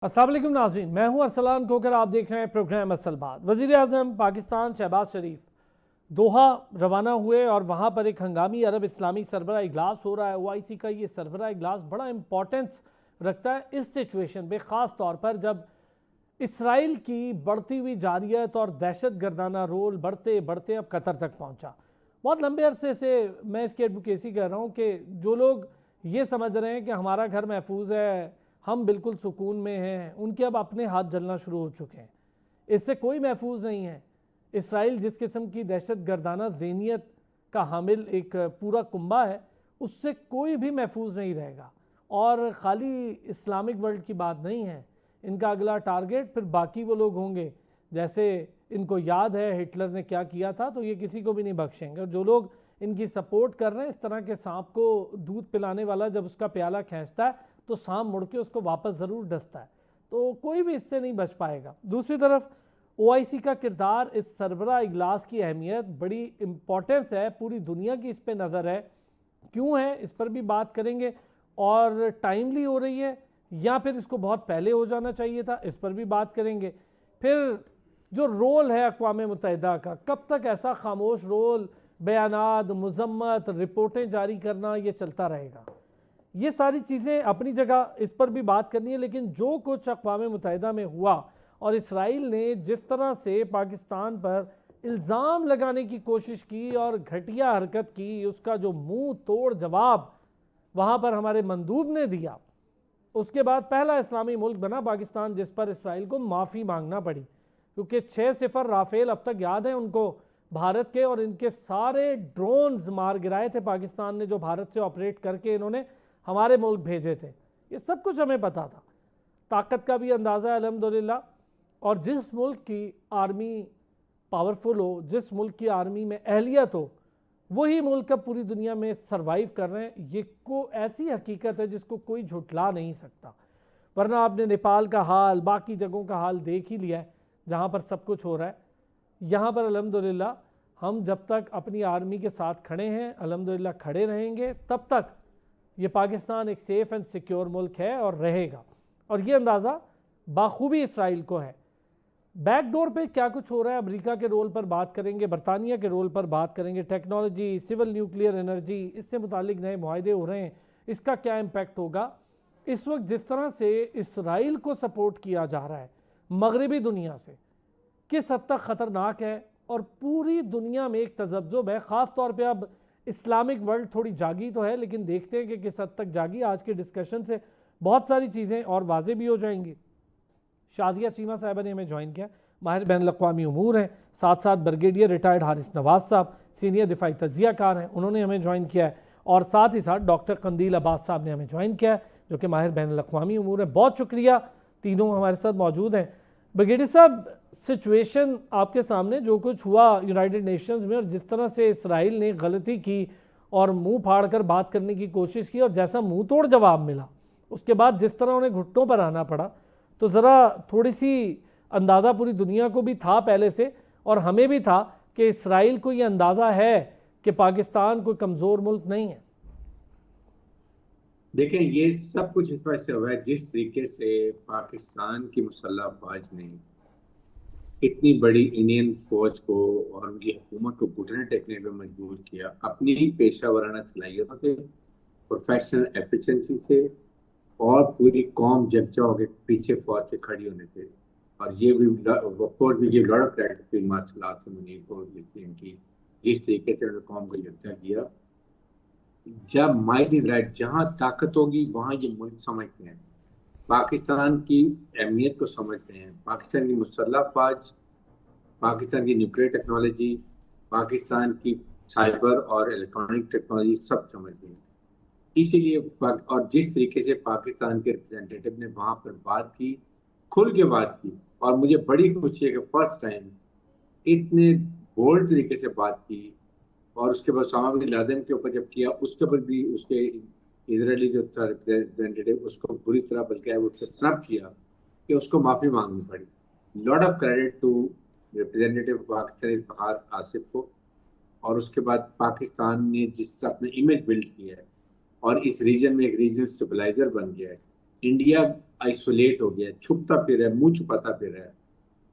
अस्सलाम वालेकुम नाज़रीन, मैं हूं अरसलान खोकर। आप देख रहे हैं प्रोग्राम असल बात। वज़ीर आज़म पाकिस्तान शहबाज शरीफ दोहा रवाना हुए और वहां पर एक हंगामी अरब इस्लामी सरबरा इजलास हो रहा है। OIC का ये सरबरा इजलास बड़ा इंपॉर्टेंस रखता है इस सिचुएशन में, ख़ास तौर पर जब इसराइल की बढ़ती हुई जारियत और दहशत गर्दाना रोल बढ़ते बढ़ते अब कतर तक पहुंचा। बहुत लंबे अरसे से मैं इसकी एडवोकेसी कर रहा हूं कि जो लोग ये समझ रहे हैं कि हमारा घर महफूज है, हम बिल्कुल सुकून में हैं, उनके अब अपने हाथ जलना शुरू हो चुके हैं। इससे कोई महफूज नहीं है। इसराइल जिस किस्म की दहशत गर्दाना ज़हनियत का हामिल एक पूरा कुंबा है, उससे कोई भी महफूज नहीं रहेगा। और ख़ाली इस्लामिक वर्ल्ड की बात नहीं है, इनका अगला टारगेट फिर बाकी वो लोग होंगे। जैसे इनको याद है हिटलर ने क्या किया था, तो ये किसी को भी नहीं बख्शेंगे। और जो लोग इनकी सपोर्ट कर रहे हैं, इस तरह के सांप को दूध पिलाने वाला जब उसका प्याला खींचता है तो सांप मुड़ के उसको वापस ज़रूर डसता है, तो कोई भी इससे नहीं बच पाएगा। दूसरी तरफ OIC का किरदार, इस सरबरा इजलास की अहमियत, बड़ी इम्पोर्टेंस है, पूरी दुनिया की इस पर नज़र है। क्यों है इस पर भी बात करेंगे। और टाइमली हो रही है या फिर इसको बहुत पहले हो जाना चाहिए था, इस पर भी बात करेंगे। फिर जो रोल है अक़वाम मुत्तहिदा का, कब तक ऐसा खामोश रोल, बयानात, मज़म्मत, रिपोर्टें जारी करना, ये चलता रहेगा। ये सारी चीज़ें अपनी जगह, इस पर भी बात करनी है। लेकिन जो कुछ अक़वाम मुत्तहिदा में हुआ और इसराइल ने जिस तरह से पाकिस्तान पर इल्ज़ाम लगाने की कोशिश की और घटिया हरकत की, उसका जो मुंह तोड़ जवाब वहाँ पर हमारे मंदूब ने दिया, उसके बाद पहला इस्लामी मुल्क बना पाकिस्तान जिस पर इसराइल को माफ़ी मांगना पड़ी। क्योंकि 6-0 राफेल अब तक याद है उनको, भारत के, और इनके सारे ड्रोन्स मार गिराए थे पाकिस्तान ने, जो भारत से ऑपरेट करके इन्होंने हमारे मुल्क भेजे थे। ये सब कुछ हमें पता था। ताकत का भी अंदाज़ा है अल्हम्दुलिल्लाह। और जिस मुल्क की आर्मी पावरफुल हो, जिस मुल्क की आर्मी में अहलियत हो, वही मुल्क अब पूरी दुनिया में सरवाइव कर रहे हैं। ये को ऐसी हकीकत है जिसको कोई झुटला नहीं सकता। वरना आपने नेपाल का हाल, बाकी जगहों का हाल देख ही लिया है जहाँ पर सब कुछ हो रहा है। यहाँ पर अल्हम्दुलिल्लाह हम जब तक अपनी आर्मी के साथ खड़े हैं, अल्हम्दुलिल्लाह खड़े रहेंगे, तब तक ये पाकिस्तान एक सेफ़ एंड सिक्योर मुल्क है और रहेगा। और ये अंदाज़ा बाखूबी इसराइल को है। बैकडोर पे क्या कुछ हो रहा है, अमेरिका के रोल पर बात करेंगे, बरतानिया के रोल पर बात करेंगे, टेक्नोलॉजी, सिविल न्यूक्लियर एनर्जी, इससे मुतालिक नए मुआहदे हो रहे हैं, इसका क्या इम्पैक्ट होगा। इस वक्त जिस तरह से इसराइल को सपोर्ट किया जा रहा है मगरबी दुनिया से, किस हद तक ख़तरनाक है। और पूरी दुनिया में एक तजब्जुब है, ख़ास तौर पे अब इस्लामिक वर्ल्ड थोड़ी जागी तो है, लेकिन देखते हैं कि किस हद तक जागी। आज के डिस्कशन से बहुत सारी चीज़ें और वाज़े भी हो जाएंगी। शाजिया चीमा साहबा ने हमें ज्वाइन किया, माहिर बैन अवी उमूर हैं, साथ साथ ब्रिगेडियर रिटायर्ड हारिस नवाज साहब सीनियर दिफाई तजियाकार हैं, उन्होंने हमें ज्वाइन किया है। और साथ ही साथ डॉक्टर कंदील अब्बास साहब ने हमें ज्वाइन किया है, जो कि माहिर बैन अवी उमूर हैं। बहुत शुक्रिया, तीनों हमारे साथ मौजूद हैं। ब्रिगेडियर साहब, सिचुएशन आपके सामने, जो कुछ हुआ यूनाइटेड नेशंस में और जिस तरह से इसराइल ने गलती की और मुंह फाड़ कर बात करने की कोशिश की और जैसा मुंह तोड़ जवाब मिला, उसके बाद जिस तरह उन्हें घुटनों पर आना पड़ा, तो ज़रा थोड़ी सी अंदाज़ा पूरी दुनिया को भी था पहले से और हमें भी था कि इसराइल को ये अंदाज़ा है कि पाकिस्तान कोई कमज़ोर मुल्क नहीं है। देखें, ये सब कुछ इस वजह से हुआ है जिस तरीके से पाकिस्तान की मुसल्लह अफवाज ने इतनी बड़ी इंडियन फौज को और उनकी हुकूमत को घुटने टेकने पर मजबूर किया, अपनी पेशा वराना सलाहियतों से, प्रोफेशनल एफिशिएंसी से, और पूरी कौम जगजा होकर पीछे फौज से खड़ी होने से। और ये भी of course we give lot of credit to martial arts Munir को, की जिस तरीके से उन्होंने कौम को जगजा किया। जब माइट इज राइट, जहाँ ताकत होगी वहाँ ये मुल्क समझते हैं, पाकिस्तान की अहमियत को समझ गए हैं। पाकिस्तान की मुसल्लह अफवाज, पाकिस्तान की न्यूक्लियर टेक्नोलॉजी, पाकिस्तान की साइबर और इलेक्ट्रॉनिक टेक्नोलॉजी सब समझ गए हैं। इसीलिए और जिस तरीके से पाकिस्तान के रिप्रेजेंटेटिव ने वहां पर बात की, खुल के बात की, और मुझे बड़ी खुशी है कि फर्स्ट टाइम इतने बोल्ड तरीके से बात की। और उसके बाद ओसामा बिन लादेन के ऊपर जब किया, उसके ऊपर भी उसके इजरायली जो था रिप्रेजेंटेटिव, उसको बुरी तरह बल्कि उससे स्नब किया कि उसको माफी मांगनी पड़ी। Lot of credit to representative Pakistan Iftikhar Asif को। और उसके बाद पाकिस्तान ने जिस तरह अपना इमेज बिल्ड किया है और इस रीजन में एक रीजनल स्टेबलाइजर बन गया है। इंडिया आइसोलेट हो गया, छुपता फिर है, मुंह छुपाता फिर है।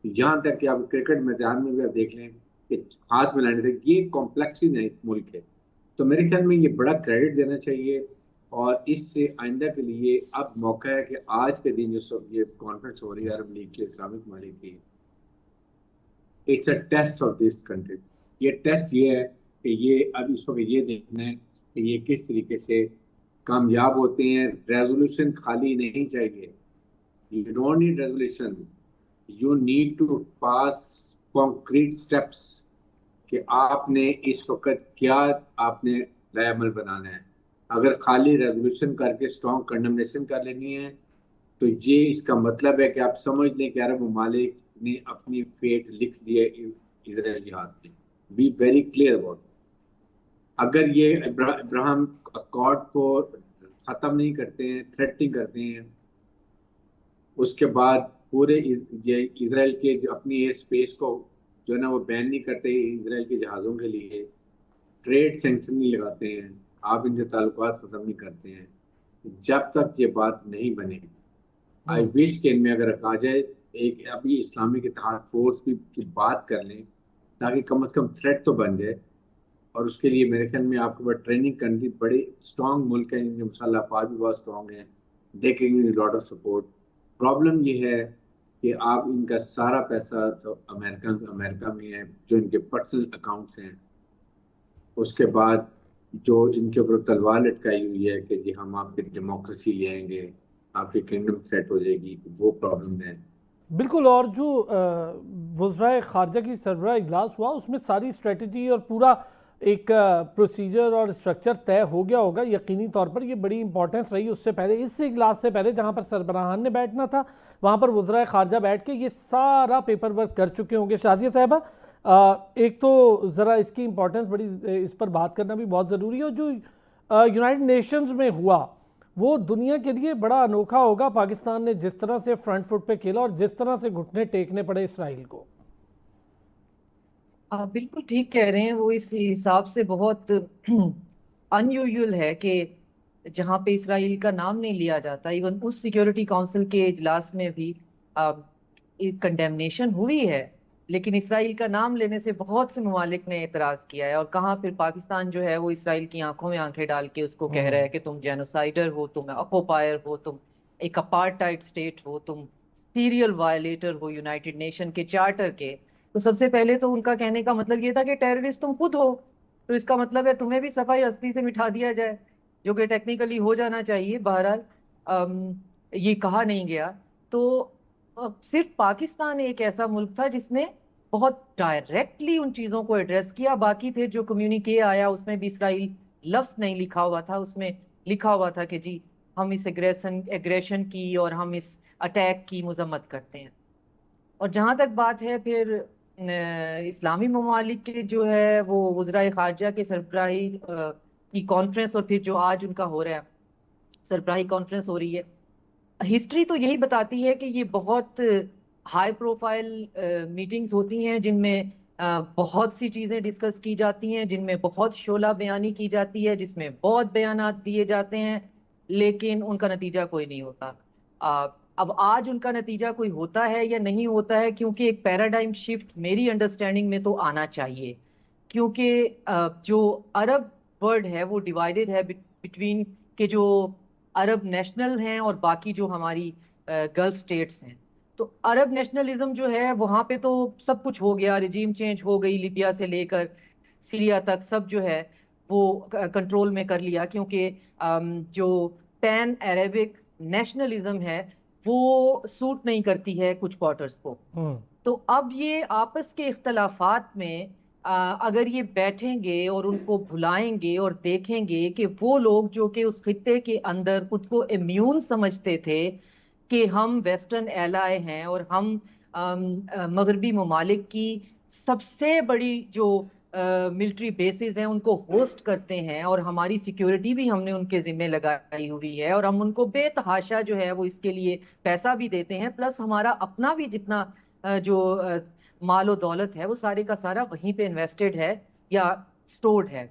यहाँ तक कि आप क्रिकेट मैदान में भी आप देख लें कि हाथ मिलाने से ये कॉम्प्लेक्सिटी है इस मुल्क के। तो मेरे ख्याल में ये बड़ा क्रेडिट देना चाहिए। और इससे आइंदा के लिए अब मौका है कि आज के दिन जो सब ये कॉन्फ्रेंस हो रही है अरब लीग की, इस्लामिक ममालिक की, it's a test of this country. ये टेस्ट ये है कि ये अब इस वक्त ये देखना है कि ये किस तरीके से कामयाब होते हैं। रेजोल्यूशन खाली नहीं चाहिए, you don't need resolution, you need to pass concrete steps कि आपने इस वक्त क्या आपने राय अमल बनाना है। अगर खाली रेजोल्यूशन करके स्ट्रॉन्ग कंडमनेशन कर लेनी है तो ये इसका मतलब है कि आप समझ लें कि अरब ममालिक ने अपनी फेट लिख दी है इसराइल के हाथ में। Be very clear about. अगर ये अब्राहम अकॉर्ड को खत्म नहीं करते हैं, थ्रेटनिंग करते हैं, उसके बाद पूरे ये इसराइल के जो अपनी एयर स्पेस को जो है ना वो बैन नहीं करते इसराइल के जहाज़ों के लिए, ट्रेड सेंक्शन नहीं लगाते हैं, आप इनसे ताल्लुकात ख़त्म नहीं करते हैं, जब तक ये बात नहीं बनेगी आई विश कि इनमें अगर आ जाए एक अभी इस्लामिक इत्तेहाद फोर्स की बात कर लें ताकि कम से कम थ्रेट तो बन जाए। और उसके लिए मेरे ख्याल में आपके पास ट्रेनिंग करनी बड़े स्ट्रांग मुल्क है, इनके मसाला अफवाज भी बहुत स्ट्रांग है, देखेंगे लॉट ऑफ सपोर्ट। प्रॉब्लम ये है कि आप इनका सारा पैसा तो अमेरिका में है जो इनके पर्सनल अकाउंट्स हैं। उसके बाद जो इनके ऊपर तलवार लटकाई हुई है कि जी हम आपकी डेमोक्रेसी ले आएंगे, आपकी किंगडम थ्रेट हो जाएगी, वो प्रॉब्लम है। बिल्कुल। और जो वज़राए ख़ारजा की सरबराह इजलास हुआ उसमें सारी स्ट्रेटजी और पूरा एक प्रोसीजर और स्ट्रक्चर तय हो गया होगा यकीनी तौर पर। ये बड़ी इंपॉर्टेंस रही उससे पहले, इस इजलास से पहले जहाँ पर सरबराहान ने बैठना था वहाँ पर वज़राए ख़ारजा बैठ के ये सारा पेपर वर्क कर चुके होंगे। शाज़िया साहिबा, एक तो ज़रा इसकी इंपॉर्टेंस बड़ी, इस पर बात करना भी बहुत ज़रूरी है। और जो यूनाइटेड नेशंस में हुआ वो दुनिया के लिए बड़ा अनोखा होगा। पाकिस्तान ने जिस तरह से फ्रंट फुट पे खेला और जिस तरह से घुटने टेकने पड़े इसराइल को। आप बिल्कुल ठीक कह रहे हैं। वो इस हिसाब से बहुत अनयूजुअल है कि जहाँ पे इसराइल का नाम नहीं लिया जाता, इवन उस सिक्योरिटी काउंसिल के इजलास में भी कंडेमनेशन हुई है, लेकिन इसराइल का नाम लेने से बहुत से ममालिक ने एतराज किया है। और कहाँ फिर पाकिस्तान जो है वो इसराइल की आंखों में आंखें डाल के उसको कह रहा है कि तुम जेनोसाइडर हो, तुम ऑक्युपायर हो, तुम एक अपार्टाइड स्टेट हो, तुम सीरियल वायलेटर हो यूनाइटेड नेशन के चार्टर के। तो सबसे पहले तो उनका कहने का मतलब ये था कि टेररिस्ट तुम खुद हो, तो इसका मतलब है तुम्हें भी सफाई हस्ती से मिटा दिया जाए, जो कि टेक्निकली हो जाना चाहिए। बहरहाल ये कहा नहीं गया। तो सिर्फ पाकिस्तान एक ऐसा मुल्क था जिसने बहुत डायरेक्टली उन चीजों को एड्रेस किया। बाकी फिर जो कम्युनिके आया उसमें भी इसराइल लफ्ज नहीं लिखा हुआ था, उसमें लिखा हुआ था कि जी हम इस एग्रेशन की और हम इस अटैक की मजम्मत करते हैं। और जहां तक बात है फिर इस्लामी ममालिक के जो है वो वज़राए खारजा के सरबराही की कॉन्फ्रेंस, और फिर जो आज उनका हो रहा है सरबराही कॉन्फ्रेंस हो रही है, हिस्ट्री तो यही बताती है कि ये बहुत हाई प्रोफाइल मीटिंग्स होती हैं जिनमें बहुत सी चीज़ें डिस्कस की जाती हैं, जिनमें बहुत शोला बयानी की जाती है, जिसमें बहुत बयानात दिए जाते हैं, लेकिन उनका नतीजा कोई नहीं होता। अब आज उनका नतीजा कोई होता है या नहीं होता है, क्योंकि एक पैराडाइम शिफ्ट मेरी अंडरस्टैंडिंग में तो आना चाहिए। क्योंकि जो अरब वर्ल्ड है वो डिवाइडेड है बिटवीन के जो अरब नेशनल हैं और बाकी जो हमारी गल्फ स्टेट्स हैं। तो अरब नेशनलिज्म जो है वहाँ पे तो सब कुछ हो गया, रिजीम चेंज हो गई, लिबिया से लेकर सीरिया तक सब जो है वो कंट्रोल में कर लिया, क्योंकि जो पैन अरेबिक नेशनलिज्म है वो सूट नहीं करती है कुछ क्वार्टर्स को। तो अब ये आपस के इख्तलाफात में अगर ये बैठेंगे और उनको भुलाएंगे और देखेंगे कि वो लोग जो कि उस खित्ते के अंदर खुद को इम्यून समझते थे कि हम वेस्टर्न एलाय हैं और हम मगरबी ममालिक की सबसे बड़ी जो मिलिट्री बेसिस हैं उनको होस्ट करते हैं, और हमारी सिक्योरिटी भी हमने उनके जिम्मे लगाई हुई है, और हम उनको बेतहाशा जो है वो इसके लिए पैसा भी देते हैं, प्लस हमारा अपना भी जितना जो माल और दौलत है वो सारे का सारा वहीं पे इन्वेस्टेड है या स्टोर्ड है।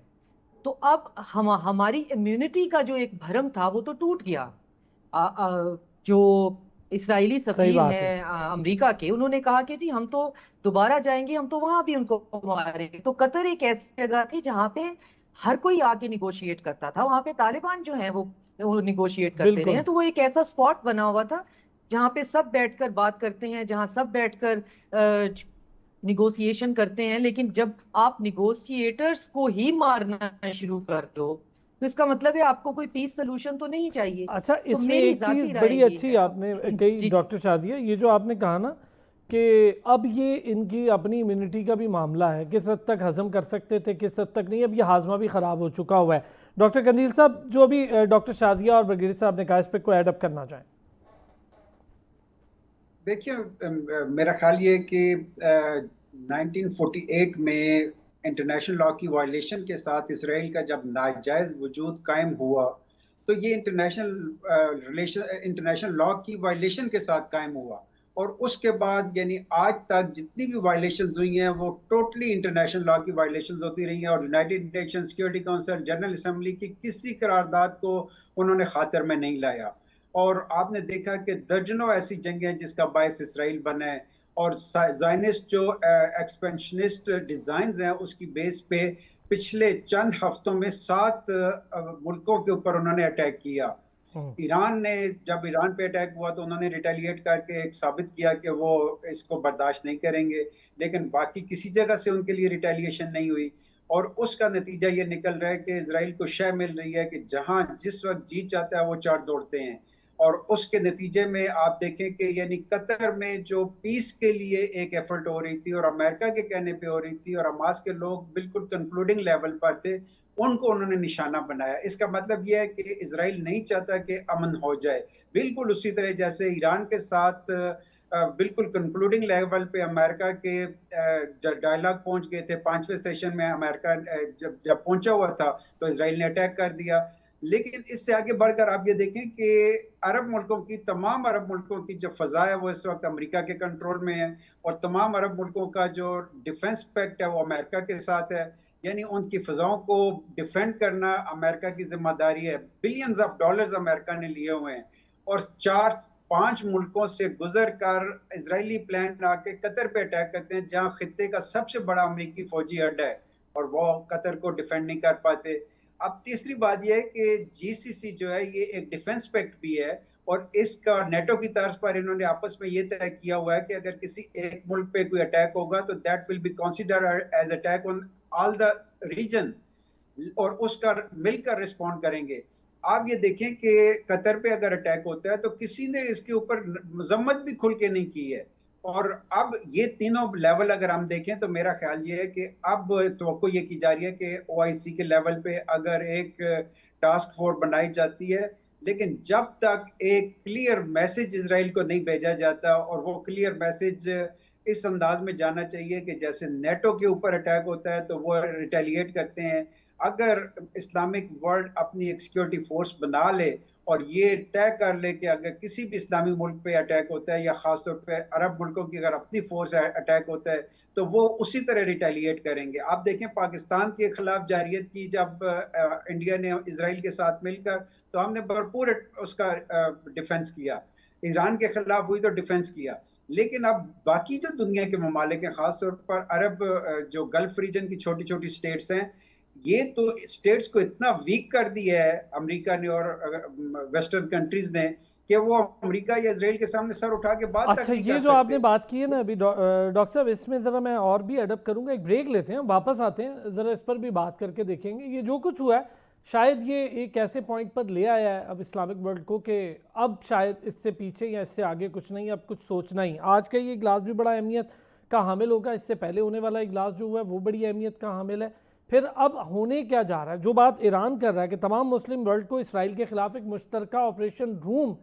तो अब हमारी इम्यूनिटी का जो एक भरम था वो तो टूट गया। जो इसराइली सही सफीर बात है। हैं अमेरिका के, उन्होंने कहा कि जी हम तो दोबारा जाएंगे, हम तो वहां भी उनको मारेंगे। तो कतर एक ऐसी जगह थी जहाँ पे हर कोई आके निगोशिएट करता था, वहां पे तालिबान जो है वो निगोशिएट करते रहे बिल्कुल। हैं। तो वो एक ऐसा स्पॉट बना हुआ था जहाँ पे सब बैठकर बात करते हैं, जहाँ सब बैठकर निगोशिएशन करते हैं। लेकिन जब आप निगोशिएटर्स को ही मारना शुरू कर दो तो इसका मतलब है आपको कोई पीस सोल्यूशन तो नहीं चाहिए। अच्छा, तो इसमें मेरी एक चीज़ जाती राय बड़ी ये अच्छी है। आपने कही जी जी। डॉक्टर शाजिया, ये जो आपने कहा ना कि अब ये इनकी अपनी इम्यूनिटी का भी मामला है, किस हद तक हजम कर सकते थे, किस हद तक नहीं। अब ये हाजमा भी ख़राब हो चुका हुआ है। डॉक्टर कंदील साहब, जो अभी डॉक्टर शाजिया और ब्रिगेडियर साहब ने कहा, इस पर कोई एडअप करना चाहें? देखिए, मेरा ख्याल ये है कि 1948 में इंटरनेशनल लॉ की वायलेशन के साथ इसराइल का जब नाजायज वजूद कायम हुआ, तो ये इंटरनेशनल लॉ की वायलेशन के साथ कायम हुआ। और उसके बाद यानी आज तक जितनी भी वायलेशंस हुई हैं वो टोटली इंटरनेशनल लॉ की वायलेशंस होती रही हैं। और United nation security council, general assembly की किसी करारदाद को उन्होंने खातिर में नहीं लाया। और आपने देखा कि दर्जनों ऐसी जंगें हैं जिसका बायस इसराइल बना है। और ज़ायनिस्ट जो एक्सपेंशनिस्ट डिज़ाइंस हैं उसकी बेस पे पिछले चंद हफ्तों में 7 मुल्कों के ऊपर उन्होंने अटैक किया। ईरान ने, जब ईरान पे अटैक हुआ तो उन्होंने रिटेलिएट करके एक साबित किया कि वो इसको बर्दाश्त नहीं करेंगे, लेकिन बाकी किसी जगह से उनके लिए रिटेलिएशन नहीं हुई। और उसका नतीजा ये निकल रहा है कि इसराइल को शय मिल रही है कि जहां जिस वक्त जी चाहता है वो चार दौड़ते हैं। और उसके नतीजे में आप देखें कि यानी कतर में जो पीस के लिए एक एफर्ट हो रही थी और अमेरिका के कहने पे हो रही थी और हमास के लोग बिल्कुल कंक्लूडिंग लेवल पर थे, उनको उन्होंने निशाना बनाया। इसका मतलब यह है कि इजराइल नहीं चाहता कि अमन हो जाए। बिल्कुल उसी तरह जैसे ईरान के साथ बिल्कुल कंक्लूडिंग लेवल पे अमेरिका के डायलॉग पहुंच गए थे। 5वें सेशन में अमेरिका जब पहुंचा हुआ था तो इजराइल ने अटैक कर दिया। लेकिन इससे आगे बढ़कर आप ये देखें कि अरब मुल्कों की, तमाम अरब मुल्कों की जो फजा है वो इस वक्त अमेरिका के कंट्रोल में है। और तमाम अरब मुल्कों का जो डिफेंस पैक्ट है वो अमेरिका के साथ है। यानी उनकी फजाओं को डिफेंड करना अमेरिका की जिम्मेदारी है। बिलियंस ऑफ डॉलर्स अमेरिका ने लिए हुए हैं। और 4-5 मुल्कों से गुजर कर इजरायली प्लान आके कतर पे अटैक करते हैं, जहां खित्ते का सबसे बड़ा अमेरिकी फौजी अड्डा है, और वो कतर को डिफेंड नहीं कर पाते। अब तीसरी बात यह है कि जीसीसी जो है ये एक डिफेंस पैक्ट भी है। और इसका नेटो की तर्ज पर इन्होंने आपस में ये तय किया हुआ है कि अगर किसी एक मुल्क पे कोई अटैक होगा तो that will be considered as attack on all the region, और उसका मिलकर रिस्पॉन्ड करेंगे। आप ये देखें कि कतर पे अगर अटैक होता है तो किसी ने इसके ऊपर मजम्मत भी खुल के नहीं की है। और अब ये तीनों लेवल अगर हम देखें तो मेरा ख्याल ये है कि अब तो ये की जा रही है कि ओआईसी के लेवल पे अगर एक टास्क फोर्स बनाई जाती है, लेकिन जब तक एक क्लियर मैसेज इजराइल को नहीं भेजा जाता, और वो क्लियर मैसेज इस अंदाज में जाना चाहिए कि जैसे नेटो के ऊपर अटैक होता है तो वो रिटेलिएट करते हैं। अगर इस्लामिक वर्ल्ड अपनी एक सिक्योरिटी फोर्स बना ले और ये तय कर ले कि अगर किसी भी इस्लामी मुल्क पे अटैक होता है या खासतौर पे अरब मुल्कों की अगर अपनी फोर्स अटैक होता है तो वो उसी तरह रिटेलिएट करेंगे। आप देखें पाकिस्तान के खिलाफ जारियत की जब इंडिया ने इसराइल के साथ मिलकर, तो हमने भरपूर उसका डिफेंस किया। ईरान के खिलाफ हुई तो डिफेंस किया। लेकिन अब बाकी जो दुनिया के ममालिक हैं, खासतौर पर अरब जो गल्फ रीजन की छोटी छोटी स्टेट्स हैं, ये तो स्टेट्स को इतना वीक कर दिया है अमेरिका ने और वेस्टर्न कंट्रीज ने कि वो अमेरिका या इजराइल के सामने सर उठा के बात तक अच्छा, नहीं ये कर जो आपने सकते। बात की है ना अभी डॉक्टर साहब, इसमें ज़रा मैं और भी एडअप करूंगा। एक ब्रेक लेते हैं, वापस आते हैं, ज़रा इस पर भी बात करके देखेंगे। ये जो कुछ हुआ है शायद ये एक ऐसे पॉइंट पर ले आया है अब इस्लामिक वर्ल्ड को कि अब शायद इससे पीछे या इससे आगे कुछ नहीं, अब कुछ सोचना ही। आज का ये इजलास भी बड़ा अहमियत का हामिल होगा, इससे पहले होने वाला इजलास जो हुआ है वो बड़ी अहमियत का हामिल है। फिर अब होने क्या जा रहा है, जो बात ईरान कर रहा है कि तमाम मुस्लिम वर्ल्ड को इसराइल के खिलाफ एक मुश्तरका ऑपरेशन रूम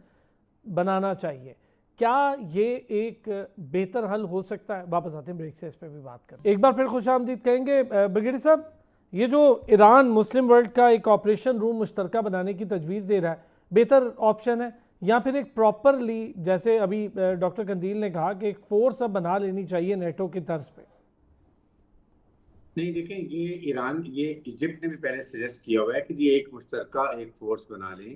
बनाना चाहिए, क्या ये एक बेहतर हल हो सकता है? वापस आते हैं ब्रेक से, इस पर भी बात करें। एक बार फिर खुशामदीद कहेंगे ब्रिगेडियर साहब। ये जो ईरान मुस्लिम वर्ल्ड का एक ऑपरेशन रूम मुश्तरका बनाने की तजवीज़ दे रहा है, बेहतर ऑप्शन है या फिर एक प्रॉपरली, जैसे अभी डॉक्टर कंदील ने कहा कि एक फोर्स अब बना लेनी चाहिए नेटो की तर्ज पे? नहीं, देखें, ये ईरान, ये इजिप्ट ने भी पहले सजेस्ट किया हुआ है कि ये एक मुश्तरका एक फोर्स बना लें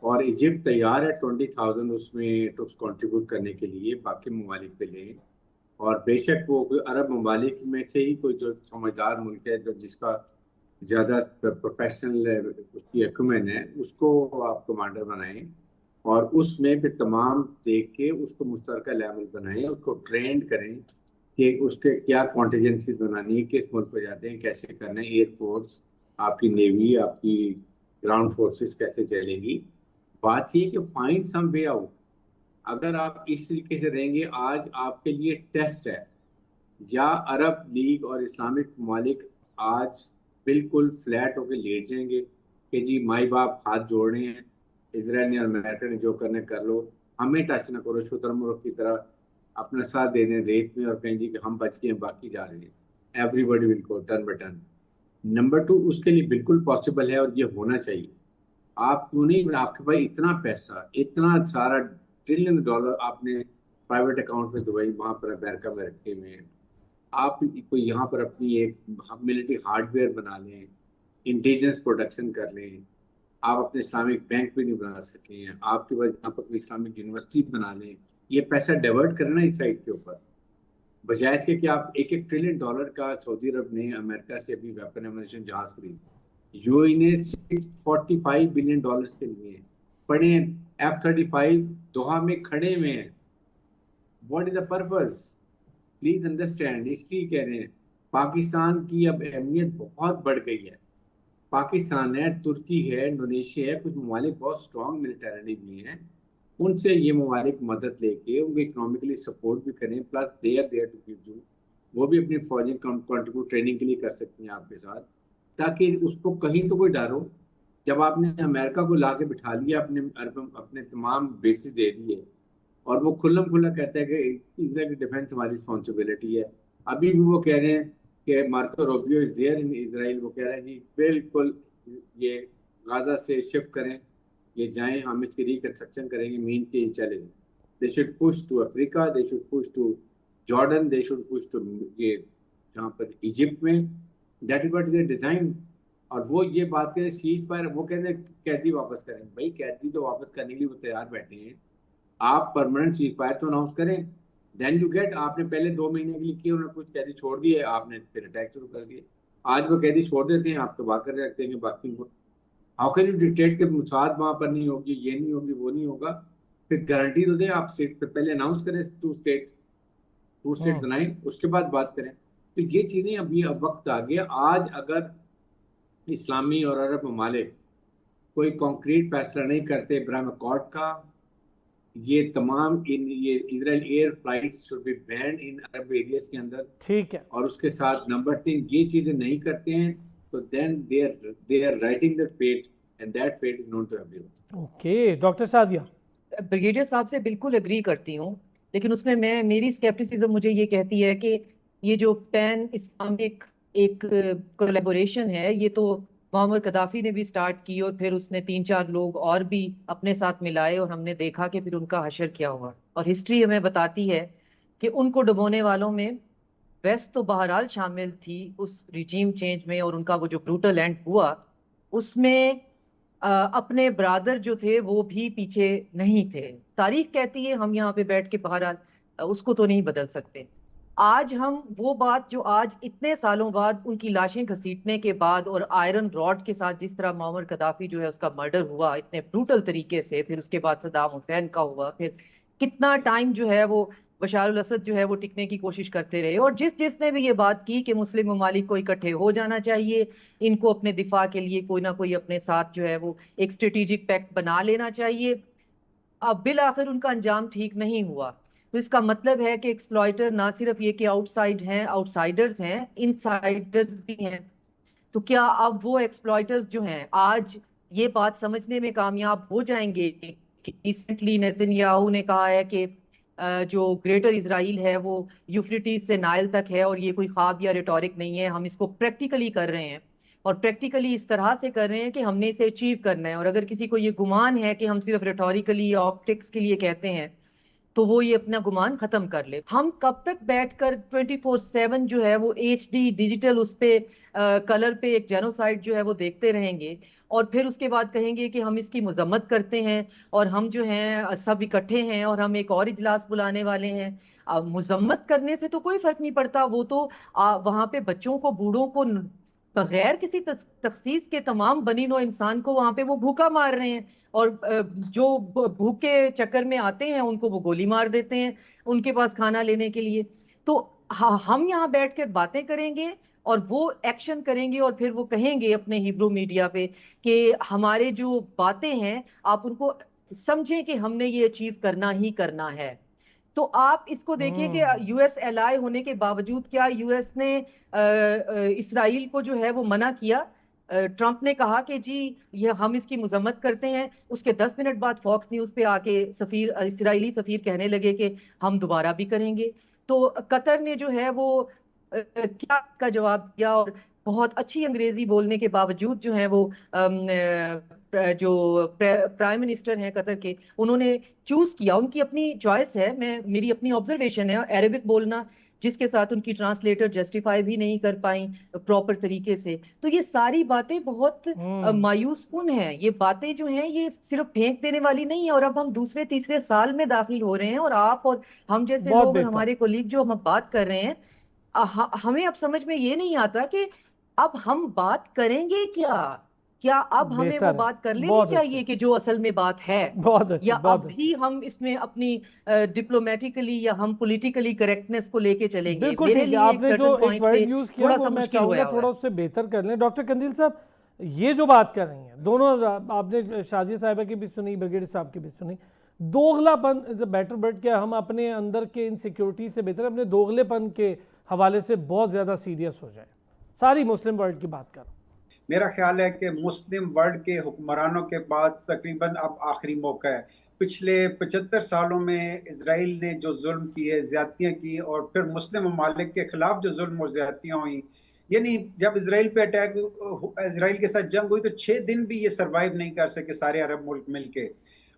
और इजिप्ट तैयार है 20,000 उसमें ट्रुप्स कंट्रीब्यूट करने के लिए बाकी ममालिक पे लें। और बेशक वो कोई अरब ममालिक में से ही कोई जो समझदार मुल्क है जो जिसका ज़्यादा प्रोफेशनल उसकी एक्यूमेन है उसको आप कमांडर बनाएं और उसमें फिर तमाम देख के उसको मुश्तरका लेवल बनाएं, उसको ट्रेंड करें कि उसके क्या कॉन्टीजेंसीज बनानी है, किस मुल्क पे जाते हैं, कैसे करना है, एयरफोर्स, आपकी नेवी, आपकी ग्राउंड फोर्सेस कैसे चलेंगी। बात ये कि फाइंड सम वे आउट। अगर आप इस तरीके से रहेंगे, आज आपके लिए टेस्ट है, या अरब लीग और इस्लामिक ममालिक आज बिल्कुल फ्लैट होकर लेट जाएंगे कि जी माई बाप हाथ जोड़ रहे हैं, इसराइल ने और अमेरिका ने जो करने कर लो, हमें टच ना करो, शुतुरमुर्ग की तरह अपना साथ दे दें रेत में और कहें जी कि हम बच गए हैं बाकी जा रहे हैं। Everybody will go turn by turn. Number 2, उसके लिए बिल्कुल पॉसिबल है और ये होना चाहिए। आप क्यों नहीं, आपके पास इतना पैसा, इतना सारा ट्रिलियन डॉलर आपने प्राइवेट अकाउंट में दुबई वहां पर अमेरिका में रखे हुए हैं, आप कोई यहाँ पर अपनी एक मिलिट्री हार्डवेयर बना लें, इंटेलिजेंस प्रोडक्शन कर लें। आप अपने इस्लामिक बैंक भी नहीं बना सके हैं, आपके पास यहाँ पर कोई इस्लामिक यूनिवर्सिटी बना लें। ये पैसा डाइवर्ट करना इस साइड के ऊपर, बजाय इसके कि आप $1-1 ट्रिलियन का सऊदी अरब ने अमेरिका से अभी वेपन एमुनेशन जहाज खरीद, यूएई ने $645 बिलियन के लिए पड़े हैं, F-35 दोहा में खड़े हुए हैं। What is the purpose? Please understand, इसलिए कह रहे हैं पाकिस्तान की अब अहमियत बहुत बढ़ गई है। पाकिस्तान है, तुर्की है, इंडोनेशिया है, कुछ ममालिक बहुत स्ट्रॉन्ग मिलिटरली भी हैं, उनसे ये ममालिक मदद लेके उनको इकोनॉमिकली सपोर्ट भी करें, plus they are there to give you, वो भी अपनी फौजी कंट्रीब्यूट ट्रेनिंग के लिए कर सकती हैं आपके साथ, ताकि उसको कहीं तो कोई डर हो। जब आपने अमेरिका को ला के बिठा लिया, अपने तमाम बेसिस दे दिए और वो खुल्लम खुल्ला कहता है कि इजराइल की डिफेंस हमारी रिस्पॉन्सिबिलिटी है। अभी भी वो कह रहे हैं कि Marco Rubio is there in Israel, वो कह रहे हैं जी बिल्कुल ये गाजा से शिफ्ट करें, ये जाएं, हम इसकी रिकंस्ट्रक्शन करेंगे, मीन के challenge. They should push to Africa, they should push to Jordan, they should push to ये जहाँ पर इजिप्ट में, that is what is design. और वो ये बात करें सीज फायर, वो कहते हैं कैदी वापस करें। भाई कैदी तो वापस करने के लिए वो तैयार बैठे हैं, आप परमानेंट सीज फायर तो अनाउंस करें, देन यू गेट। आपने पहले 2 महीने के लिए किए, उन्होंने कुछ कैदी छोड़ दिए, आपने फिर अटैक शुरू कर दिए। आज वो कैदी छोड़ देते हैं, आप तबाह कर रखते हैं बाकी को। हाउ कैन यू डिक्टेट के मुसाद वहां पर नहीं होगी, ये नहीं होगी, वो नहीं होगा। फिर गारंटी तो दें, आप स्टेट पे पहले अनाउंस करें, टू स्टेट बनाएं, उसके बाद बात करें। तो ये चीजें अभी अब वक्त आ गया। आज अगर इस्लामी और अरब ममालिक कोई कॉन्क्रीट फैसला नहीं करते इब्राहिम अकॉर्ड का, ये तमाम ये Israel air flight should be band in Arab areas के अंदर, ठीक है। और उसके साथ नंबर 3 ये चीजें नहीं करते हैं तो then they are writing the fate and that fate is known to everyone. Okay doctor Shazia. Brigadier साहब से बिल्कुल एग्री करती हूँ, लेकिन उसमें मेरी स्केप्टिसिज्म मुझे ये कहती है कि ये जो पैन इस्लामिक एक कोलैबोरेशन है, ये तो मोहम्मद कदाफी ने भी स्टार्ट की और फिर उसने 3-4 लोग और भी अपने साथ मिलाए और हमने देखा कि फिर उनका हशर क्या हुआ। और हिस्ट्री हमें बताती है कि उनको डुबोने वालों में वेस्ट तो बहरहाल शामिल थी उस रिजीम चेंज में, और उनका वो जो ब्रूटल एंड हुआ उसमें अपने ब्रादर जो थे वो भी पीछे नहीं थे। तारीख कहती है, हम यहाँ पे बैठ के बहरहाल उसको तो नहीं बदल सकते। आज हम वो बात जो आज इतने सालों बाद उनकी लाशें घसीटने के बाद और आयरन रॉड के साथ जिस तरह मोहम्मद कदाफी जो है उसका मर्डर हुआ इतने ब्रूटल तरीके से, फिर उसके बाद सद्दाम हुसैन का हुआ, फिर कितना टाइम जो है वो बशार अल असद जो है वो टिकने की कोशिश करते रहे, और जिसने भी ये बात की कि मुस्लिम ममालिक को इकट्ठे हो जाना चाहिए, इनको अपने दिफा के लिए कोई ना कोई अपने साथ जो है वो एक स्ट्रेटेजिक पैक्ट बना लेना चाहिए, अब बिल आखिर उनका अंजाम ठीक नहीं हुआ। तो इसका मतलब है कि एक्सप्लॉइटर ना सिर्फ ये कि आउटसाइड हैं, आउटसाइडर्स हैं, इनसाइडर्स भी हैं। तो क्या अब वो एक्सप्लॉइटर्स जो हैं आज ये बात समझने में कामयाब हो जाएंगे कि रिसेंटली नेतन्याहू ने कहा है कि जो ग्रेटर इजराइल है वो यूफ्रेटिस से नाइल तक है और ये कोई ख्वाब या रिटोरिक नहीं है, हम इसको प्रैक्टिकली कर रहे हैं, और प्रैक्टिकली इस तरह से कर रहे हैं कि हमने इसे अचीव करना है। और अगर किसी को ये गुमान है कि हम सिर्फ रिटोरिकली या ऑप्टिक्स के लिए कहते हैं तो वो ये अपना गुमान खत्म कर ले। हम कब तक बैठकर 24/7 जो है वो HD डिजिटल उस पे कलर पे एक जेनोसाइड जो है वो देखते रहेंगे, और फिर उसके बाद कहेंगे कि हम इसकी मजम्मत करते हैं और हम जो हैं सब इकट्ठे हैं और हम एक और इजलास बुलाने वाले हैं। मजम्मत करने से तो कोई फर्क नहीं पड़ता, वो तो वहां पे बच्चों को, बूढ़ों को बगैर किसी तखसीस के तमाम बनी नौ इंसान को वहां पे वो भूखा मार रहे हैं। और जो भूख के चक्कर में आते हैं उनको वो गोली मार देते हैं उनके पास खाना लेने के लिए। तो हम यहाँ बैठ कर बातें करेंगे और वो एक्शन करेंगे और फिर वो कहेंगे अपने हिब्रू मीडिया पे कि हमारे जो बातें हैं आप उनको समझें कि हमने ये अचीव करना ही करना है। तो आप इसको देखिए कि यूएस एलाई होने के बावजूद क्या यूएस ने इसराइल को जो है वो मना किया। ट्रंप ने कहा कि जी ये हम इसकी मजम्मत करते हैं, उसके 10 मिनट बाद फॉक्स न्यूज पे आके इसराइली सफीर कहने लगे कि हम दोबारा भी करेंगे। तो कतर ने जो है वो क्या इसका जवाब दिया, और बहुत अच्छी अंग्रेजी बोलने के बावजूद जो है वो जो प्राइम मिनिस्टर हैं कतर के, उन्होंने चूज किया, उनकी अपनी चॉइस है, मेरी अपनी ऑब्जर्वेशन है, अरेबिक बोलना, जिसके साथ उनकी ट्रांसलेटर जस्टिफाई भी नहीं कर पाई प्रॉपर तरीके से। तो ये सारी बातें बहुत मायूस कुन हैं। ये बातें जो हैं ये सिर्फ फेंक देने वाली नहीं है। और अब हम दूसरे तीसरे साल में दाखिल हो रहे हैं और आप और हम जैसे लोग, हमारे कोलीग जो हम बात कर रहे हैं, हमें अब समझ में ये नहीं आता कि अब हम बात करेंगे क्या अब हमें वो बात कर लेनी चाहिए कि जो असल में बात है, या अब भी हम इसमें अपनी डिप्लोमेटिकली या हम पॉलिटिकली करेक्टनेस को लेके चलेंगे। बिल्कुल ठीक है, आपने जो एक वर्ड यूज किया वो मैं चाहूंगा थोड़ा उससे बेहतर कर लें। डॉक्टर कंदील साहब, ये जो बात कर रही हैं दोनों, आपने शाजिया साहिबा की भी सुनी, ब्रिगेडियर साहब की भी सुनी, दोगलापन इज अ बेटर वर्ड। क्या हम अपने अंदर के इनसिक्योरिटी से बेहतर अपने दोगलेपन के हवाले से बहुत ज्यादा सीरियस हो जाए? सारी मुस्लिम वर्ल्ड की बात कर, मेरा ख्याल है कि मुस्लिम वर्ल्ड के हुक्मरानों के बाद तकरीबन अब आखिरी मौका है। पिछले 75 सालों में इजराइल ने जो जुल्म किए, ज्यादतियाँ की, और फिर मुस्लिम ममालिक के खिलाफ जो जुल्म और ज्यादतियाँ हुई, यानी जब इजराइल पे अटैक, इजराइल के साथ जंग हुई तो 6 दिन भी ये सरवाइव नहीं कर सके सारे अरब मुल्क मिलके।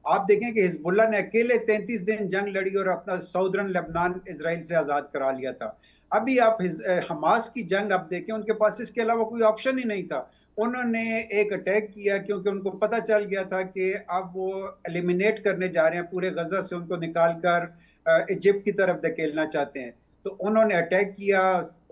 आप देखें कि हिजबुल्लाह ने अकेले 33 दिन जंग लड़ी और अपना साउदर्न लेबनान इजराइल से आज़ाद करा लिया था। अभी आप हमास की जंग आप देखें, उनके पास इसके अलावा कोई ऑप्शन ही नहीं था। उन्होंने एक अटैक किया क्योंकि उनको पता चल गया था कि अब वो एलिमिनेट करने जा रहे हैं, पूरे गजा से उनको निकाल कर इजिप्ट की तरफ धकेलना चाहते हैं। तो उन्होंने अटैक किया,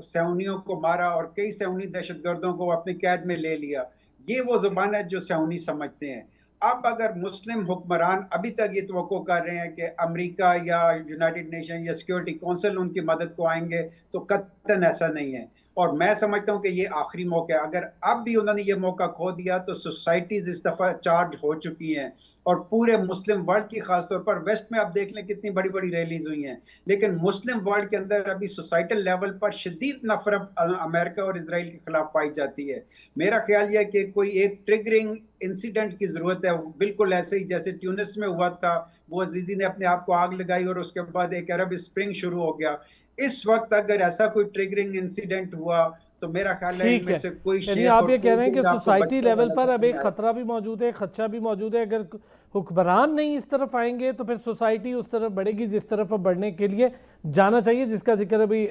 सैनियों को मारा और कई सैनी दहशतगर्दों को अपनी कैद में ले लिया। ये वो जुबान है जो सैनी समझते हैं। अब अगर मुस्लिम हुक्मरान अभी तक ये तवक्को कर रहे हैं कि अमेरिका या यूनाइटेड नेशन या सिक्योरिटी काउंसिल उनकी मदद को आएंगे, तो कतई ऐसा नहीं है। और मैं समझता हूं कि ये आखिरी मौका है। अगर अब भी उन्होंने ये मौका खो दिया तो सोसाइटीज इस दफा चार्ज हो चुकी हैं, और पूरे मुस्लिम वर्ल्ड की, खासतौर पर वेस्ट में आप देख लें कितनी बड़ी बड़ी रैलीज हुई हैं, लेकिन मुस्लिम वर्ल्ड के अंदर अभी सोसाइटल लेवल पर शदीद नफरत अमेरिका और इसराइल के खिलाफ पाई जाती है। मेरा ख्याल यह कि कोई एक ट्रिगरिंग इंसिडेंट की जरूरत है, बिल्कुल ऐसे ही जैसे ट्यूनिस में हुआ था, वो अजीजी ने अपने आप को आग लगाई और उसके बाद एक अरब स्प्रिंग शुरू हो गया। इस वक्त अगर ऐसा कोई ट्रिगरिंग इंसिडेंट हुआ तो मेरा ख्याल है इनमें से कोई यानी आप ये कह रहे हैं कि सोसाइटी लेवल पर अब एक खतरा भी मौजूद है, खदशा भी मौजूद है। अगर हुक्मरान नहीं इस तरफ आएंगे तो फिर सोसाइटी उस तरफ बढ़ेगी जिस तरफ बढ़ने के लिए जाना चाहिए, जिसका जिक्र अभी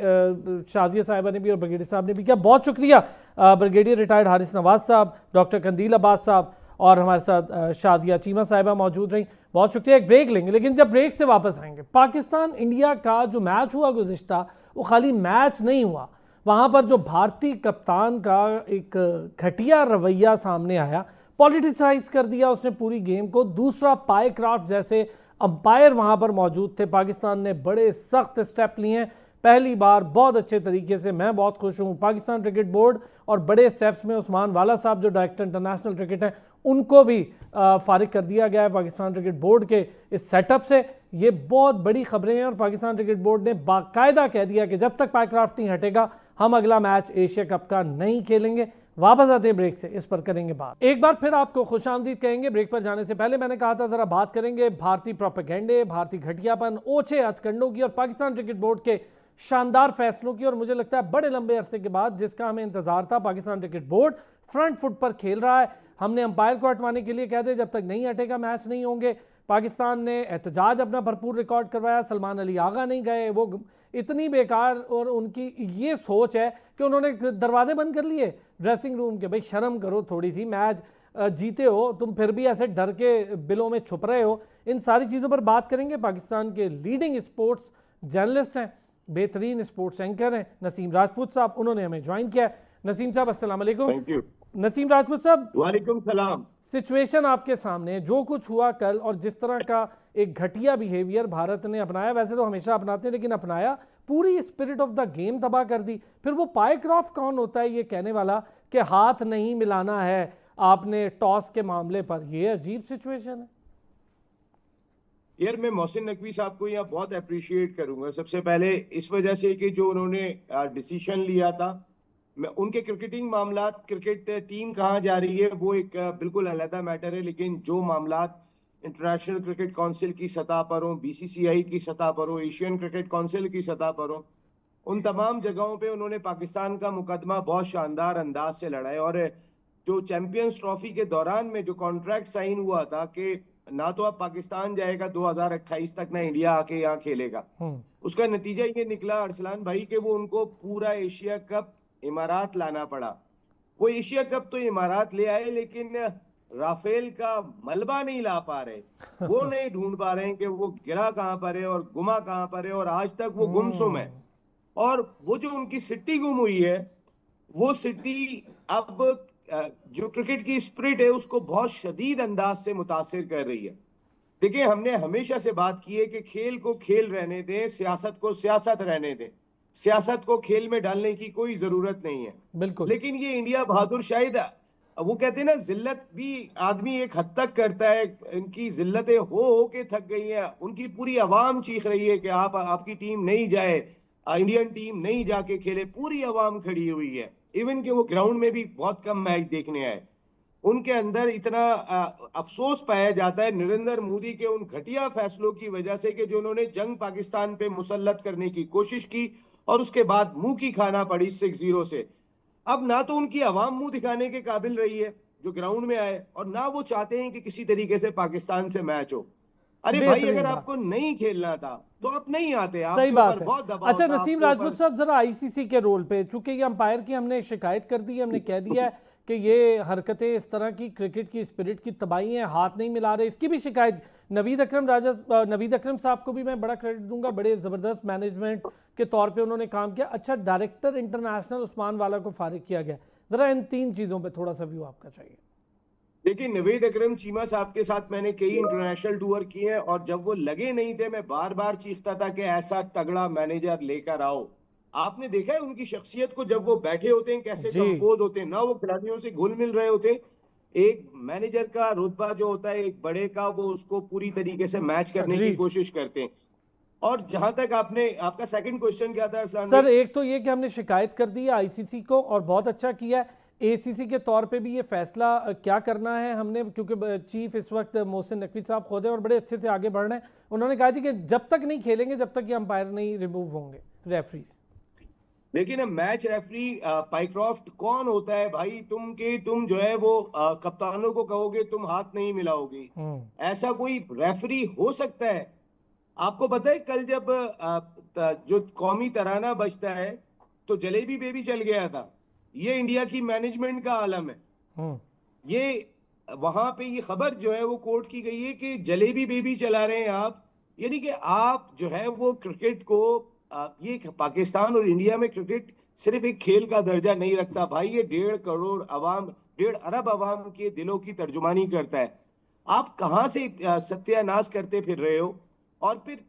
शाजिया साहिबा ने भी और ब्रिगेडियर साहब ने भी किया। बहुत शुक्रिया ब्रिगेडियर रिटायर्ड हारिस नवाज साहब, डॉक्टर कंदील अब्बास साहब और हमारे साथ शाजिया चीमा साहिबा मौजूद रही। बहुत शुक्रिया। एक ब्रेक लेंगे, लेकिन जब ब्रेक से वापस आएंगे, पाकिस्तान इंडिया का जो मैच हुआ गुज़िश्ता, वो खाली मैच नहीं हुआ, वहाँ पर जो भारतीय कप्तान का एक घटिया रवैया सामने आया, पॉलिटिसाइज कर दिया उसने पूरी गेम को। दूसरा, पायक्राफ्ट जैसे अंपायर वहाँ पर मौजूद थे। पाकिस्तान ने बड़े सख्त स्टेप लिए हैं, पहली बार बहुत अच्छे तरीके से। मैं बहुत खुश हूँ पाकिस्तान क्रिकेट बोर्ड और बड़े स्टेप्स में उस्मान वाला साहब जो डायरेक्टर इंटरनेशनल क्रिकेट हैं उनको भी फारिग कर दिया गया है पाकिस्तान क्रिकेट बोर्ड के इस सेटअप से। ये बहुत बड़ी खबरें हैं और पाकिस्तान क्रिकेट बोर्ड ने बाकायदा कह दिया कि जब तक पायक्राफ्ट नहीं हटेगा हम अगला मैच एशिया कप का नहीं खेलेंगे। वापस आते हैं ब्रेक से, इस पर करेंगे बात। एक बार फिर आपको खुशामदीद कहेंगे। ब्रेक पर जाने से पहले मैंने कहा था जरा बात करेंगे भारतीय प्रोपेगेंडे, भारतीय घटियापन, ओछे हथकंडों की और पाकिस्तान क्रिकेट बोर्ड के शानदार फैसलों की। और मुझे लगता है बड़े लंबे अरसे के बाद जिसका हमें इंतजार था, Pakistan cricket board front foot पर खेल रहा है। हमने अंपायर को हटवाने के लिए कह दे, जब तक नहीं हटेगा मैच नहीं होंगे। पाकिस्तान ने एहतजाज अपना भरपूर रिकॉर्ड करवाया, सलमान अली आगा नहीं गए, वो इतनी बेकार, और उनकी ये सोच है कि उन्होंने दरवाजे बंद कर लिए ड्रेसिंग रूम के। भाई शर्म करो थोड़ी सी, मैच जीते हो, तुम फिर भी ऐसे डर के बिलों में छुप रहे हो। इन सारी चीज़ों पर बात करेंगे। पाकिस्तान के लीडिंग स्पोर्ट्स जर्नलिस्ट हैं, बेहतरीन स्पोर्ट्स एंकर हैं नसीम राजपूत साहब, उन्होंने हमें ज्वाइन किया है। नसीम साहब अस्सलाम वालेकुम। Thank you. नसीम राजपूत साहब, वालेकुम सलाम। सिचुएशन आपके सामने है, जो कुछ हुआ कल और जिस तरह का एक घटिया बिहेवियर भारत ने अपनाया, वैसे तो हमेशा अपनाते हैं लेकिन अपनाया, पूरी स्पिरिट ऑफ द गेम तबाह कर दी। फिर वो पायक्रॉफ्ट कौन होता है ये कहने वाला कि हाथ नहीं मिलाना है आपने टॉस के मामले पर? ये अजीब सिचुएशन है यार, मैं मोहसिन नकवी साहब को यहाँ बहुत अप्रिशिएट करूंगा। सबसे पहले इस वजह से कि जो उन्होंने डिसीजन लिया था, मैं उनके क्रिकेटिंग मामलात, क्रिकेट टीम कहाँ जा रही है वो एक बिल्कुल अलग मैटर है, लेकिन जो मामलात इंटरनेशनल क्रिकेट काउंसिल की सतह पर हो, बीसीसीआई की सतह पर हो, एशियन क्रिकेट काउंसिल की सतह पर हो, उन तमाम जगहों पे उन्होंने पाकिस्तान का मुकदमा बहुत शानदार अंदाज से लड़ा है। और जो चैंपियंस ट्रॉफी के दौरान में जो कॉन्ट्रैक्ट साइन हुआ था कि ना तो अब पाकिस्तान जाएगा 2028 तक, ना इंडिया आके यहाँ खेलेगा, उसका नतीजा ये निकला अरसलान भाई कि वो उनको पूरा एशिया कप इमारात लाना पड़ा। वो एशिया कप तो इमारात ले आए, लेकिन राफेल का मलबा नहीं ला पा रहे। वो नहीं ढूंढ पा रहे हैं कि वो गिरा कहाँ पर है और गुमा कहाँ पर है, और आज तक वो गुमसुम है। और वो जो उनकी सिटी गुम हुई है, वो सिटी अब जो क्रिकेट की स्पिरिट है उसको बहुत शदीद अंदाज से मुतासिर कर रही है। देखिए, हमने हमेशा से बात की है कि खेल को खेल रहने दें, सियासत को सियासत रहने दें, सियासत को खेल में डालने की कोई जरूरत नहीं है। बिल्कुल। लेकिन ये इंडिया बहादुर, शायद वो कहते हैं ना, जिल्लत भी आदमी एक हद तक करता है। इनकी जिल्लतें हो के थक गई है। उनकी पूरी आवाम चीख रही है कि आपकी टीम नहीं जाए, इंडियन टीम नहीं जाके खेले। पूरी आवाम खड़ी हुई है, इवन कि वो ग्राउंड में भी बहुत कम मैच देखने आए। उनके अंदर इतना अफसोस पाया जाता है नरेंद्र मोदी के उन घटिया फैसलों की वजह से कि जो उन्होंने जंग पाकिस्तान पे मुसल्लत करने की कोशिश की और उसके बाद मुंह की खाना पड़ी 6-0 से। अब ना तो उनकी आवाम मुंह दिखाने के काबिल रही है जो ग्राउंड में आए, और ना वो चाहते हैं कि किसी तरीके से पाकिस्तान से मैच हो। अरे भाई, अगर आपको नहीं खेलना था तो आप नहीं आते। सही बात है। बहुत दबाव अच्छा था नसीम राजपूत साहब, जरा आईसीसी के रोल पे, चूंकि ये अंपायर की हमने शिकायत कर दी है, हमने कह दिया है कि ये हरकतें इस तरह की क्रिकेट की स्पिरिट की तबाही है, हाथ नहीं मिला रहे, इसकी भी शिकायत नवीद अकरम साहब को भी मैं बड़ा क्रेडिट दूंगा, बड़े ज़बरदस्त मैनेजमेंट के तौर पे उन्होंने काम किया। अच्छा, डायरेक्टर इंटरनेशनल उस्मान वाला को फारिग किया गया, जरा इन 3 चीज़ों पे थोड़ा सा व्यू आपका चाहिए। देखिए, नवीद अकरम चीमा साहब के साथ मैंने कई इंटरनेशनल टूर किए हैं, और जब वो लगे नहीं थे मैं बार बार चीखता था कि ऐसा तगड़ा मैनेजर लेकर आओ। आपने देखा है उनकी शख्सियत को, जब वो बैठे होते हैं कैसे कंपोज होते हैं, ना वो खिलाड़ियों से घुल मिल रहे होते। एक मैनेजर का रुतबा जो होता है एक बड़े का, वो उसको पूरी तरीके से मैच करने की कोशिश करते हैं। और जहां तक आपका सेकंड क्वेश्चन क्या था सर? एक तो ये कि हमने शिकायत कर दी है आईसीसी को और बहुत अच्छा किया है। एसीसी के तौर पे भी ये फैसला क्या करना है हमने, क्योंकि चीफ इस वक्त मोहसिन नकवी साहब खुद है और बड़े अच्छे से आगे बढ़ रहे हैं। उन्होंने कहा थी कि जब तक नहीं खेलेंगे जब तक ये अंपायर नहीं रिमूव होंगे, रेफरीज। लेकिन मैच रेफरी पाइक्रॉफ्ट कौन होता है भाई? तुम जो है वो कप्तानों को कहोगे तुम हाथ नहीं मिलाओगे, ऐसा कोई रेफरी हो सकता है? आपको पता है कल जब जो कौमी तराना बजता है तो जलेबी बेबी चल गया था। ये इंडिया की मैनेजमेंट का आलम है। ये वहां पे ये खबर जो है वो कोर्ट की गई है कि जलेबी बेबी चला रहे हैं आप, यानी कि आप जो है वो क्रिकेट को ये पाकिस्तान और इंडिया में क्रिकेट सिर्फ एक खेल का दर्जा नहीं रखता भाई, ये 1.5 करोड़ अवाम, 1.5 अरब अवाम के दिलों की तर्जुमानी करता है। आप कहां से सत्यानाश करते फिर रहे हो? और फिर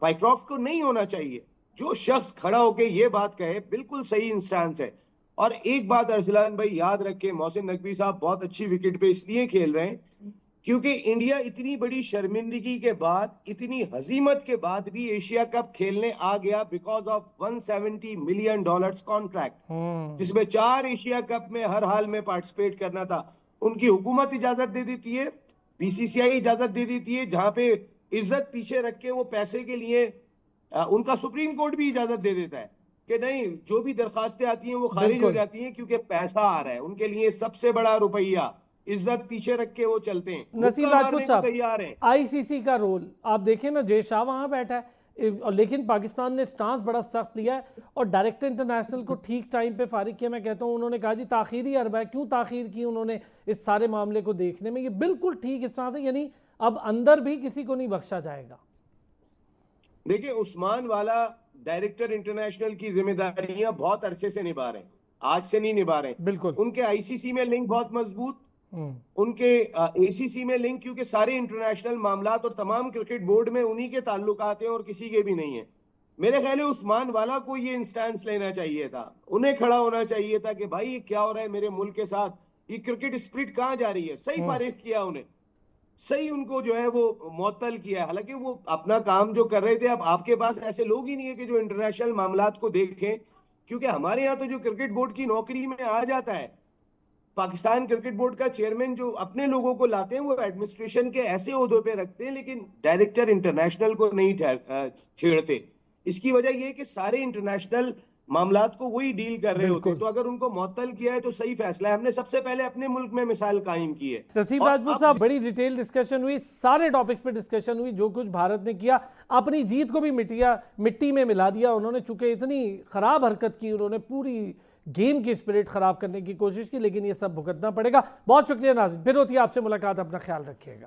पाइक्रॉफ्ट को नहीं होना चाहिए। जो शख्स खड़ा होके ये बात कहे बिल्कुल सही इंस्टेंस है। और एक बात अरसलान भाई याद रखे, मोहसिन नकवी साहब बहुत अच्छी विकेट पे इसलिए खेल रहे हैं क्योंकि इंडिया इतनी बड़ी शर्मिंदगी के बाद, इतनी हजीमत के बाद भी एशिया कप खेलने आ गया बिकॉज ऑफ $170 मिलियन कॉन्ट्रैक्ट, जिसमें 4 एशिया कप में हर हाल में पार्टिसिपेट करना था। उनकी हुकूमत इजाजत दे देती है, बीसीसीआई इजाजत दे देती है, जहां पे इज्जत पीछे रख के वो पैसे के लिए उनका सुप्रीम कोर्ट भी इजाजत दे देता है कि नहीं, जो भी दरखास्तें आती हैं वो खारिज हो जाती हैं क्योंकि पैसा आ रहा है। उनके लिए सबसे बड़ा रुपया, इज्जत पीछे रख के वो चलते हैं। नसीम राजपूत साहब, आईसीसी का रोल आप देखें ना, जय शाह वहां बैठा है, और लेकिन पाकिस्तान ने स्टांस बड़ा सख्त लिया है और डायरेक्टर इंटरनेशनल को ठीक टाइम पे फारिग किया। मैं कहता हूँ उन्होंने कहा जी ताखीरी अरब है, क्यों ताखीर की उन्होंने इस सारे मामले को देखने में, ये बिल्कुल ठीक स्टांस है, यानी अब अंदर भी किसी को नहीं बख्शा जाएगा। देखिए, उस्मान वाला डायरेक्टर इंटरनेशनल की जिम्मेदारियां बहुत अरसे से निभा रहे हैं, आज से नहीं निभा रहे हैं। बिल्कुल। उनके आईसीसी में लिंक बहुत मजबूत, उनके एसीसी में लिंक, क्योंकि सारे इंटरनेशनल मामलात और तमाम क्रिकेट बोर्ड में उन्हीं के ताल्लुकात हैं और किसी के भी नहीं है। मेरे ख्याल है उस्मान वाला को ये इंस्टेंस लेना चाहिए था, उन्हें खड़ा होना चाहिए था कि भाई ये क्या हो रहा है मेरे मुल्क के साथ, ये क्रिकेट स्पिरिट कहाँ जा रही है। सही फारिग किया उन्हें, सही उनको जो है वो मुअत्तल किया। हालांकि वो अपना काम जो कर रहे थे, अब आपके पास ऐसे लोग ही नहीं है कि जो इंटरनेशनल मामलात को देखें, क्योंकि हमारे यहाँ तो जो क्रिकेट बोर्ड की नौकरी में आ जाता है, पाकिस्तान क्रिकेट बोर्ड का चेयरमैन जो अपने लोगों को लाते हैं वो एडमिनिस्ट्रेशन के ऐसे ओहदों पे रखते हैं, लेकिन डायरेक्टर इंटरनेशनल को नहीं छेड़ते। इसकी वजह यह है कि सारे इंटरनेशनल मामलात को वही डील कर रहे होते हैं। तो अगर उनको मुअत्तल किया है तो सही फैसला है। हमने सबसे पहले अपने मुल्क में मिसाल कायम की है। नसीब राजपूत साहब, बड़ी डिटेल डिस्कशन हुई, सारे टॉपिक्स पे डिस्कशन हुई। जो कुछ भारत ने किया, अपनी जीत को भी मिट्टी में मिला दिया उन्होंने, चूंकि इतनी खराब हरकत की उन्होंने, पूरी गेम की स्पिरिट खराब करने की कोशिश की, लेकिन ये सब भुगतना पड़ेगा। बहुत शुक्रिया नाज़रीन, फिर होती है आपसे मुलाकात, अपना ख्याल रखिएगा।